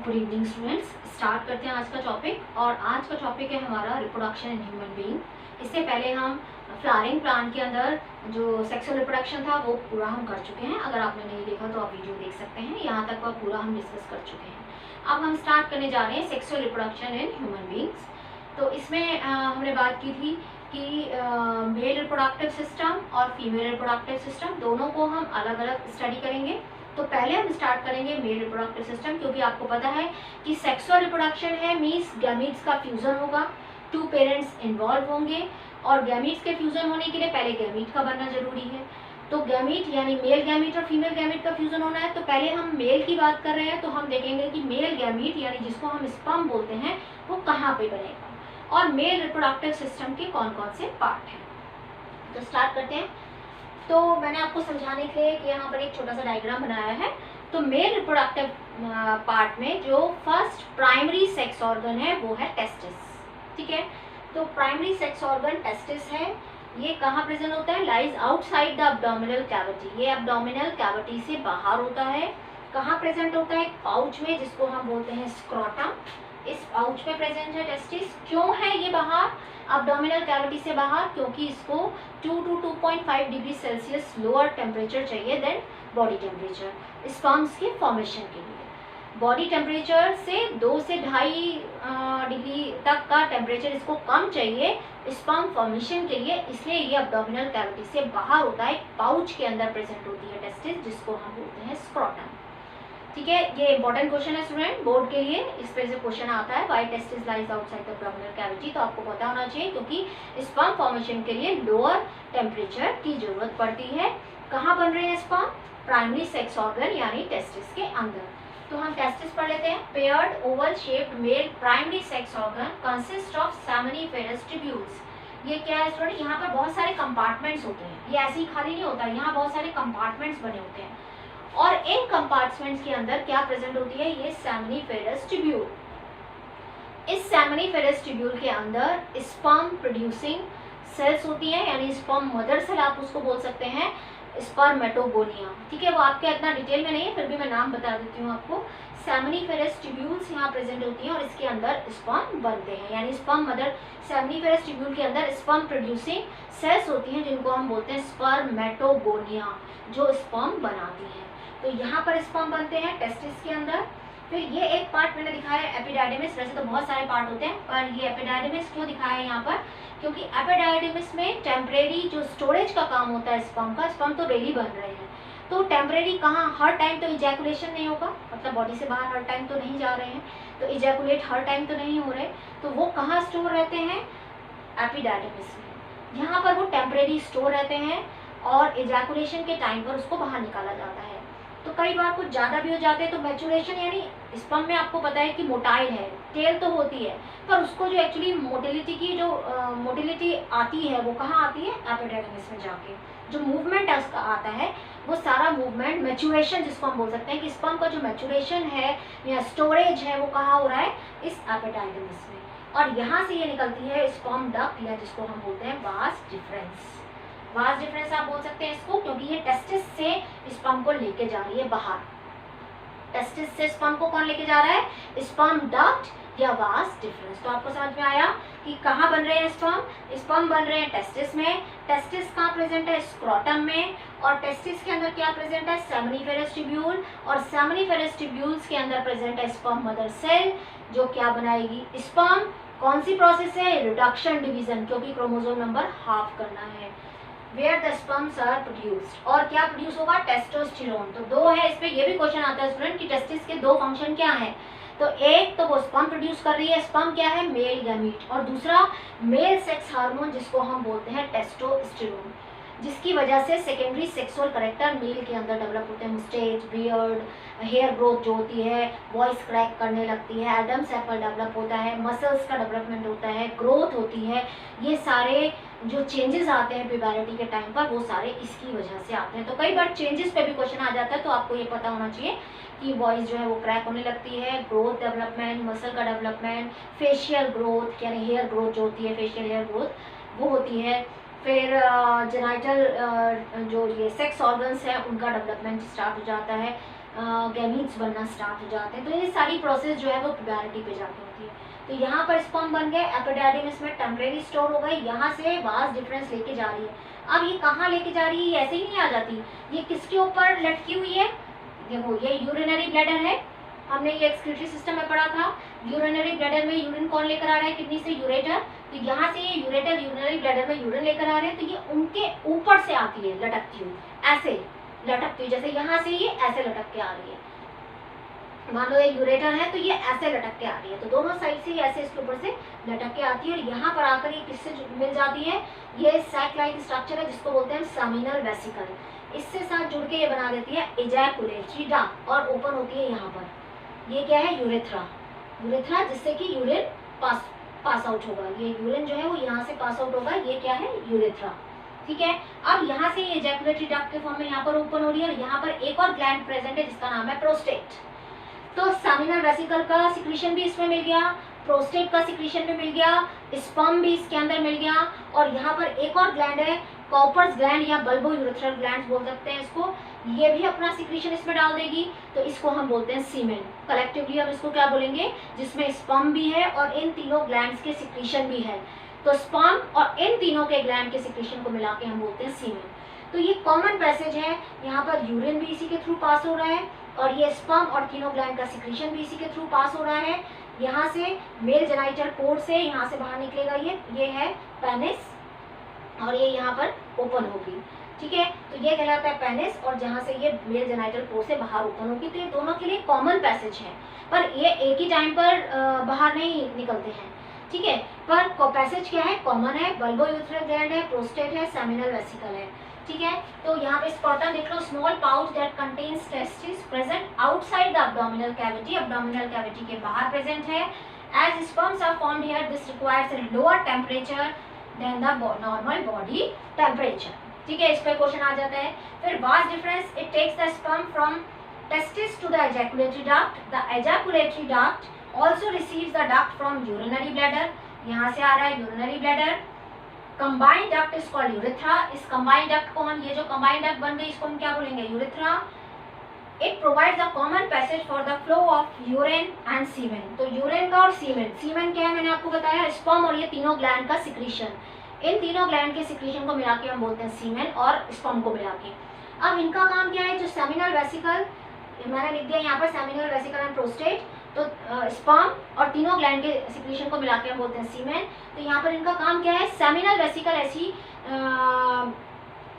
Good evening students. Start करते हैं आज का टॉपिक। और आज का टॉपिक है हमारा रिप्रोडक्शन इन ह्यूमन बीइंग। इससे पहले हम फ्लावरिंग प्लांट के अंदर जो सेक्सुअल रिप्रोडक्शन था वो पूरा हम कर चुके हैं। अगर आपने नहीं देखा तो आप वीडियो देख सकते हैं, यहाँ तक वह पूरा हम डिस्कस कर चुके हैं। अब हम स्टार्ट करने जा रहे हैं sexual reproduction in human beings. तो इसमें हमने बात की थी कि मेल रिप्रोडक्टिव सिस्टम और फीमेल रिप्रोडक्टिव सिस्टम दोनों को हम अलग अलग स्टडी करेंगे। तो पहले हम स्टार्ट करेंगे मेल रिप्रोडक्टिव सिस्टम, क्योंकि आपको पता है कि सेक्सुअल रिप्रोडक्शन है मीन्स गैमीट्स का फ्यूजन होगा, 2 पेरेंट्स इन्वॉल्व होंगे और गैमीट्स के फ्यूजन होने के लिए पहले गैमीट का बनना जरूरी है। तो गैमीट यानी मेल गैमीट और फीमेल गैमीट का फ्यूजन होना है। तो पहले हम मेल की बात कर रहे हैं, तो हम देखेंगे कि मेल गैमीट यानी जिसको हम स्पर्म बोलते हैं वो कहाँ पे बनेगा और मेल रिप्रोडक्टिव सिस्टम के कौन कौन से पार्ट हैं। तो स्टार्ट करते हैं। तो मैंने आपको समझाने के लिए कि यहाँ पर एक छोटा सा डायग्राम बनाया है। तो मेल रिप्रोडक्टिव पार्ट में जो फर्स्ट प्राइमरी सेक्स ऑर्गन है वो है टेस्टिस। ठीक है, तो प्राइमरी सेक्स ऑर्गन टेस्टिस है। ये कहाँ प्रेजेंट होता है? Lies outside the abdominal cavity. ये एब्डोमिनल कैविटी से बाहर होता है। कहाँ प्रेजेंट होता है? पाउच में, जिसको हम बोलते हैं स्क्रोटम। इस पाउच में प्रेजेंट है टेस्टिस। क्यों है ये बाहर एब्डोमिनल कैविटी से बाहर? क्योंकि इसको 2 to 2.5 degree Celsius lower temperature चाहिए देन बॉडी टेम्परेचर स्पर्म्स के फॉर्मेशन के लिए। बॉडी टेम्परेचर से 2 से 2.5 डिग्री तक का टेम्परेचर इसको कम चाहिए स्पर्म फॉर्मेशन के लिए, इसलिए ये एब्डोमिनल कैविटी से बाहर होता है। पाउच के अंदर प्रेजेंट होती है टेस्टिस, जिसको हम बोलते हैं स्क्रोटम। ठीक है, ये इंपॉर्टेंट क्वेश्चन है स्टूडेंट, बोर्ड के लिए इस पे से क्वेश्चन आता है। Why testis lies outside the abdominal cavity, तो आपको पता होना चाहिए क्योंकि स्पर्म फॉर्मेशन के लिए लोअर टेम्परेचर की जरूरत पड़ती है। कहाँ बन रहे हैं स्पर्म? प्राइमरी सेक्स ऑर्गन यानी टेस्टिस के अंदर। तो हम टेस्टिस पढ़ लेते हैं। Paired oval shaped male primary sex organ consist of seminiferous tubules. ये क्या है स्टूडेंट? यहाँ पर बहुत सारे कंपार्टमेंट्स होते हैं, ये ऐसे ही खाली नहीं होता, यहाँ बहुत सारे कंपार्टमेंट्स बने होते हैं और इन कंपार्टमेंट्स के अंदर क्या प्रेजेंट होती है? ये सेमिनिफेरस ट्यूब्यूल। इस सेमिनिफेरस ट्यूब्यूल के अंदर स्पर्म प्रोड्यूसिंग सेल्स होती हैं, यानी स्पर्म मदर सेल आप उसको बोल सकते हैं, स्पर्मेटोगोनिया। ठीक है, वो आपके इतना डिटेल में नहीं है, फिर भी मैं नाम बता देती हूँ आपको। सेमिनिफेरस ट्यूब्यूल्स यहाँ प्रेजेंट होती हैं और इसके अंदर स्पर्म बनते हैं, यानी स्पर्म मदर सेमिनिफेरस ट्यूब्यूल के अंदर स्पर्म प्रोड्यूसिंग सेल्स होती हैं, जिनको हम बोलते हैं स्पर्मेटोगोनिया, जो स्पर्म बनाती हैं। तो यहाँ पर स्पर्म बनते हैं टेस्टिस के अंदर। फिर ये एक पार्ट मैंने दिखाया है एपिडाइडिमिस। वैसे तो बहुत सारे पार्ट होते हैं, पर ये एपिडाइडिमिस क्यों दिखाया है यहाँ पर? क्योंकि एपिडाइडिमिस में टेम्परेरी जो स्टोरेज का काम होता है स्पर्म का, स्पर्म तो डेली बन रहे हैं, तो टेम्परेरी कहाँ, हर टाइम तो इजैकुलेशन नहीं होगा, मतलब बॉडी से बाहर हर टाइम तो नहीं जा रहे हैं, तो इजैकुलेट हर टाइम तो नहीं हो रहे, तो वो कहाँ स्टोर रहते हैं? एपिडाइडिमिस में। यहाँ पर वो टेम्परेरी स्टोर रहते हैं और इजैकुलेशन के टाइम पर उसको बाहर निकाला जाता है। तो कई बार कुछ ज़्यादा भी हो जाते हैं, तो मैचुरेशन यानी स्पर्म में आपको पता है कि मोटाइल है, टेल तो होती है, पर उसको जो एक्चुअली मोटिलिटी की जो मोटिलिटी आती है वो कहाँ आती है? एपिडाइडिमिस में जाके जो मूवमेंट उसका आता है वो सारा मूवमेंट मैचुरेशन जिसको हम बोल सकते हैं कि स्पर्म का जो मैचुरेशन है या स्टोरेज है वो कहाँ हो रहा है? इस एपिडाइडिमिस में। और यहाँ से ये निकलती है स्पर्म डक्ट, या जिसको हम बोलते हैं वास डिफरेंस। वास डिफरेंस आप बोल सकते हैं इसको, क्योंकि ये टेस्टिस से स्पर्म को लेके जा रही है बाहर। टेस्टिस से स्पर्म को कौन लेके जा रहा है? स्पर्म डक्ट या वास डिफरेंस। तो आपको समझ में आया कि कहाँ बन रहे हैं स्पर्म? स्पर्म बन रहे हैं टेस्टिस में। टेस्टिस कहाँ प्रेजेंट है? स्क्रोटम में। और टेस्टिस के अंदर क्या प्रेजेंट है? Seminiferous tubule. और सेमिनिफेरस ट्यूब्यूल्स के अंदर प्रेजेंट है स्पर्म मदर सेल, जो क्या बनाएगी? स्पर्म। कौन सी प्रोसेस है? रिडक्शन डिवीजन, क्योंकि क्रोमोसोम नंबर हाफ करना है। Where the sperms are produced, और क्या प्रोड्यूस होगा? टेस्टोस्टेरोन। तो 2 है, इस पे ये भी क्वेश्चन आता है स्टूडेंट कि टेस्टिस के 2 फंक्शन क्या हैं। तो एक तो वो स्पर्म प्रोड्यूस कर रही है, स्पर्म क्या है? मेल गैमीट, और दूसरा मेल सेक्स हार्मोन जिसको हम बोलते हैं टेस्टोस्टेरोन, जिसकी वजह से सेकेंडरी सेक्सुअल कैरेक्टर मेल के अंदर डेवलप होते हैं। मुस्टेच, बियर्ड, हेयर ग्रोथ जो होती है, वॉइस क्रैक करने लगती है, एडम्स एप्पल डेवलप होता है, मसल्स का डेवलपमेंट होता है, ग्रोथ होती है। ये सारे जो चेंजेस आते हैं प्यूबर्टी के टाइम पर वो सारे इसकी वजह से आते हैं। तो कई बार चेंजेस पे भी क्वेश्चन आ जाता है, तो आपको ये पता होना चाहिए कि वॉइस जो है वो क्रैक होने लगती है, ग्रोथ डेवलपमेंट, मसल का डेवलपमेंट, फेशियल ग्रोथ यानी हेयर ग्रोथ जो होती है, फेशियल हेयर ग्रोथ वो होती है। फिर जेनाइटल जो ये सेक्स ऑर्गन्स हैं उनका डेवलपमेंट स्टार्ट हो जाता है। गैमीट्स बनना स्टार्ट हो जाते हैं। तो ये सारी प्रोसेस जो है वो प्यूबरिटी पे जाके होती है। तो यहाँ पर स्पर्म बन गए, एपिडाइडिमिस में टेम्परेरी स्टोर हो गए, यहाँ से वास्ट डिफरेंस लेके जा रही है। अब ये कहाँ लेके जा रही है, ऐसे ही नहीं आ जाती, ये किसके ऊपर लटकी हुई है, देखो ये यूरिनरी ब्लैडर है, हमने ये एक्सक्रीटरी सिस्टम में पढ़ा था। यूरिनरी ब्लैडर में यूरिन कौन लेकर आ रहा है, किडनी से यूरेटर, तो यहाँ से ये यूरेटर यूरिनरी ब्लैडर में यूरिन लेकर आ रहे हैं, तो ये उनके ऊपर से आती है लटकती हुई, ऐसे लटकती हुई, जैसे यहाँ से ये ऐसे लटक के आ रही है, मान लो ये यूरेटर है तो ये ऐसे लटक के आ रही है, तो दोनों साइड से ऐसे इसके ऊपर से लटक के आती है और यहाँ पर आकर ये किससे मिल जाती है, ये सैक लाइक स्ट्रक्चर है जिसको बोलते हैं सेमिनल वेसिकल, इससे साथ जुड़ के ये बना देती है एजैकुलेटरी डक्ट और ओपन होती है यहाँ पर, ये क्या है यूरेथ्रा, यूरेथ्रा जिससे कि यूरिन पास आउट होगा, ये यूरिन जो है वो यहाँ से पास आउट होगा, ये क्या है यूरेथ्रा, ठीक है। अब यहाँ से ये एजैकुलेटरी डक्ट के फॉर्म में यहाँ पर ओपन हो रही है और यहाँ पर एक और ग्लैंड प्रेजेंट है जिसका नाम है प्रोस्टेट। तो सेमिनल वेसिकल का सिक्रीशन भी इसमें मिल गया, प्रोस्टेट का सिक्रीशन भी मिल गया, स्पर्म भी इसके अंदर मिल गया, और यहाँ पर एक और ग्लैंड है कॉपर्स ग्लैंड या बल्बो यूरेथ्रल ग्लैंड बोल सकते हैं इसको, ये भी अपना सिक्रीशन इसमें डाल देगी, तो इसको हम बोलते हैं सीमेन। कलेक्टिवली हम इसको क्या बोलेंगे, जिसमें स्पर्म भी है और इन तीनों ग्लैंड्स के सिक्रीशन भी है, तो स्पर्म और इन तीनों के ग्लैंड के सिक्रीशन को मिला के हम बोलते हैं सीमेन। तो ये कॉमन पैसेज है, यहाँ पर यूरिन भी इसी के थ्रू पास हो रहा है और ये स्पर्म और तीनों ग्लैंड का सिक्रीशन भी इसी के थ्रू पास हो रहा है। यहाँ से मेल जेनाइटल कोर्ड से यहाँ से बाहर निकलेगा, ये है पेनिस और ये यहाँ पर ओपन होगी, ठीक है, तो ये कहलाता है पेनिस, और जहाँ से ये मेल जेनाइटल कोर्ड से बाहर ओपन होगी, तो ये दोनों के लिए कॉमन पैसेज है, पर ये एक ही टाइम पर बाहर नहीं निकलते हैं, ठीक है, पर पैसेज क्या है, कॉमन है, बल्बो यूरेथ्रल ग्लैंड है, प्रोस्टेट है, सेमिनल वेसिकल है, ठीक है। तो यहाँ पे स्पर्टम देख लो, small pouch that contains testis present outside the abdominal cavity, abdominal cavity के बाहर प्रेजेंट है। As sperms are formed here this requires a lower temperature than the normal body temperature, ठीक है, इस पे क्वेश्चन आ जाता है। फिर vas deferens, it takes the sperm from testis to the ejaculatory duct, the ejaculatory duct also receives the duct from urinary bladder, यहाँ से आ रहा है urinary bladder. Combined duct is called urethra, इस कंबाइंड डक्ट को हम, ये जो combined duct बन गई इसको हम क्या बोलेंगे, urethra. It provides the common passage for the flow of urine and semen, तो यूरिन का और सीमेन, सीमेन क्या है मैंने आपको बताया, स्पर्म और ये तीनों ग्लैंड का सिक्रीशन, इन तीनों ग्लैंड के सिक्रीशन को मिला के हम बोलते हैं सीमेन और स्पर्म को मिला के। अब इनका काम क्या है, जो सेमिनल वेसिकल मैंने लिख दिया यहाँ पर, सेमिनल वेसिकल एंड प्रोस्टेट, तो स्पर्म और तीनों ग्लैंड के सिक्रीशन को मिला के हम बोलते हैं सीमेन। तो यहाँ पर इनका काम क्या है, सेमिनल वेसिकल ऐसी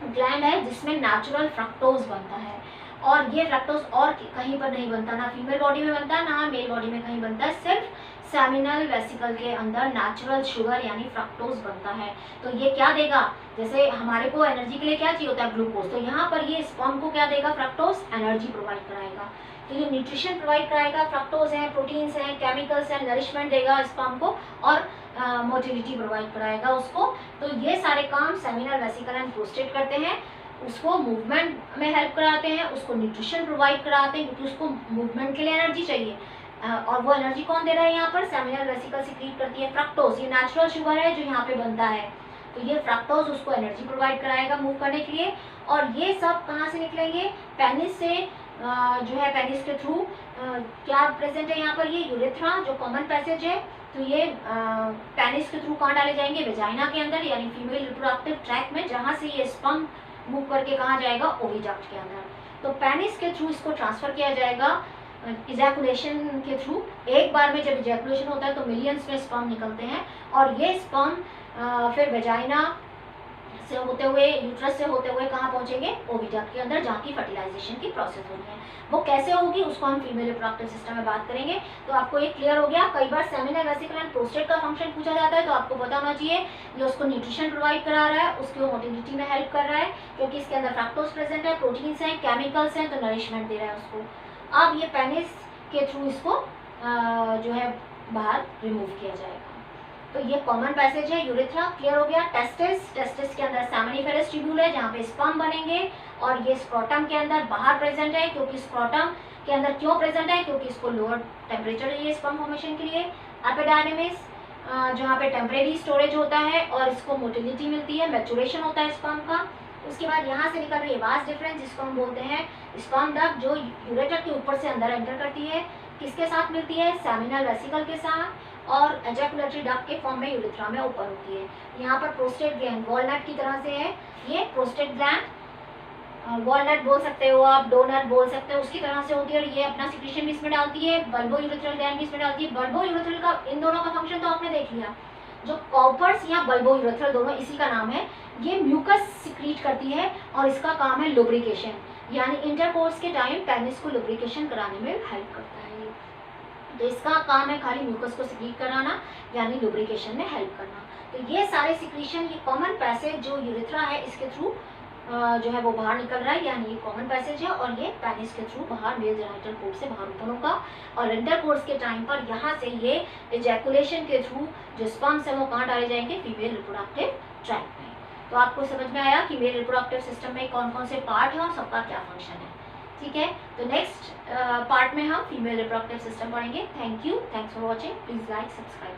ग्लैंड है जिसमें नेचुरल फ्रक्टोज बनता है, और ये फ्रक्टोज और कहीं पर नहीं बनता, ना फीमेल बॉडी में बनता है ना मेल बॉडी में कहीं बनता है, सिर्फ सेमिनल वेसिकल के अंदर नेचुरल शुगर यानी फ्रक्टोज बनता है। तो ये क्या देगा, जैसे हमारे को एनर्जी के लिए क्या चाहिए होता है, ग्लूकोज, तो यहाँ पर ये स्पर्म को क्या देगा, फ्रक्टोज एनर्जी प्रोवाइड कराएगा, तो ये न्यूट्रिशन प्रोवाइड कराएगा, फ्रक्टोज है, प्रोटीन्स हैं, केमिकल्स हैं, नरिशमेंट देगा स्पर्म को, और मोटिलिटी प्रोवाइड कराएगा उसको। तो ये सारे काम सेमिनल वेसिकल एंड प्रोस्टेट करते हैं, उसको मूवमेंट में हेल्प कराते हैं, उसको न्यूट्रिशन प्रोवाइड कराते हैं क्योंकि उसको मूवमेंट के लिए एनर्जी चाहिए, और वो एनर्जी कौन दे रहा है, यहाँ पर सेमिनल वेसिकल सिक्रीट करती है फ्रक्टोज, ये नेचुरल शुगर है जो यहाँ पे बनता है, तो ये फ्रक्टोज उसको एनर्जी प्रोवाइड कराएगा मूव करने के लिए। और ये सब कहाँ से निकलेंगे, पेनिस से, जो है पेनिस के थ्रू क्या प्रेजेंट है यहाँ पर, ये यूरेथ्रा जो कॉमन पैसेज है, तो ये पेनिस के थ्रू कहाँ डाले जाएंगे, वेजाइना के अंदर यानी फीमेल रिप्रोडक्टिव ट्रैक्ट में, जहाँ से ये स्पर्म मूव करके कहाँ जाएगा, ओविडक्ट के अंदर। तो पेनिस के थ्रू इसको ट्रांसफर किया जाएगा इजैकुलेशन के थ्रू, एक बार में जब इजैकुलेशन होता है तो मिलियंस में स्पर्म निकलते हैं, और ये स्पर्म फिर वेजाइना से होते हुए, यूट्रस से होते हुए कहाँ पहुंचेंगे, ओविडक्ट के अंदर, जहाँ की फर्टिलाइजेशन की प्रोसेस होनी है। वो कैसे होगी उसको हम फीमेल रिप्रोडक्टिव सिस्टम में बात करेंगे। तो आपको ये क्लियर हो गया। कई बार सेमिनल वेसिकल एंड प्रोस्टेट का फंक्शन पूछा जाता है, तो आपको पता होना चाहिए ये उसको न्यूट्रिशन प्रोवाइड करा रहा है, उसकी मोटिलिटी में हेल्प कर रहा है क्योंकि इसके अंदर फ्रक्टोज प्रेजेंट है, प्रोटीन्स हैं, केमिकल्स हैं, तो नरिशमेंट दे रहा है उसको। अब ये पेनिस के थ्रू इसको जो है बाहर रिमूव किया जाएगा। तो ये कॉमन पैसेज है, यूरेथ्रा क्लियर हो गया। टेस्टिस, टेस्टिस के अंदर सेमिनिफेरस ट्यूब्यूल है जहाँ पे स्पर्म बनेंगे, और ये स्क्रोटम के अंदर बाहर प्रेजेंट है, क्योंकि स्क्रोटम के अंदर क्यों प्रेजेंट है, क्योंकि इसको लोअर टेम्परेचर चाहिए स्पर्म फॉर्मेशन के लिए। एपिडायडिमिस जहाँ पे टेम्परेरी स्टोरेज होता है और इसको मोटिलिटी मिलती है, मैचुरेशन होता है स्पर्म का, उसके बाद यहाँ से निकल रही है वास डिफरेंस, जिसको हम बोलते हैं स्पर्म डक्ट, जो यूरेटर के ऊपर से अंदर एंटर करती है। किसके साथ मिलती है? सेमिनल वेसिकल के साथ, और एजैकुलेटरी डक्ट के फॉर्म में यूरेथ्रा में ओपन होती है। यहाँ पर प्रोस्टेट ग्लैंड वॉलनट की तरह से है, ये प्रोस्टेट ग्लैंड, वॉलनट बोल सकते हो आप, डोनट बोल सकते हो, उसकी तरह से होती है। और ये अपना सिक्रीशन भी इसमें डालती है, बल्बो यूरेथ्रल ग्लैंड भी इसमें डालती है। बल्बो यूरेथ्रल का, इन दोनों का फंक्शन तो आपने देख लिया। जो कॉपर्स या बल्बो यूरेथ्रल, दोनों इसी का नाम है, ये म्यूकस सिक्रीट करती है और इसका काम है लुब्रिकेशन, यानी इंटरकोर्स के टाइम पेनिस को लुब्रिकेशन कराने में हेल्प करता है। तो इसका काम है खाली म्यूकस को सिक्रीट कराना, यानी लुब्रिकेशन में हेल्प करना। तो ये सारे सिक्रीशन, ये कॉमन पैसेज जो यूरेथ्रा है इसके थ्रू जो है वो बाहर निकल रहा है, यानी ये कॉमन पैसेज है, और ये पेनिस के थ्रू बाहर मेल जेनिटल कोर्ड से बाहर ओपन होगा। और इंटरकोर्स के टाइम पर यहाँ से ये एजैकुलेशन के थ्रू जो स्पर्म्स है वो कहाँ डाले जाएंगे? फीमेल रिप्रोडक्टिव ट्रैक्ट में। तो आपको समझ में आया कि मेल रिप्रोडक्टिव सिस्टम में कौन कौन से पार्ट है और सबका क्या फंक्शन है। ठीक है, तो नेक्स्ट पार्ट में हम फीमेल रिप्रोडक्टिव सिस्टम पढ़ेंगे। Thank you, thanks for watching, please like, subscribe.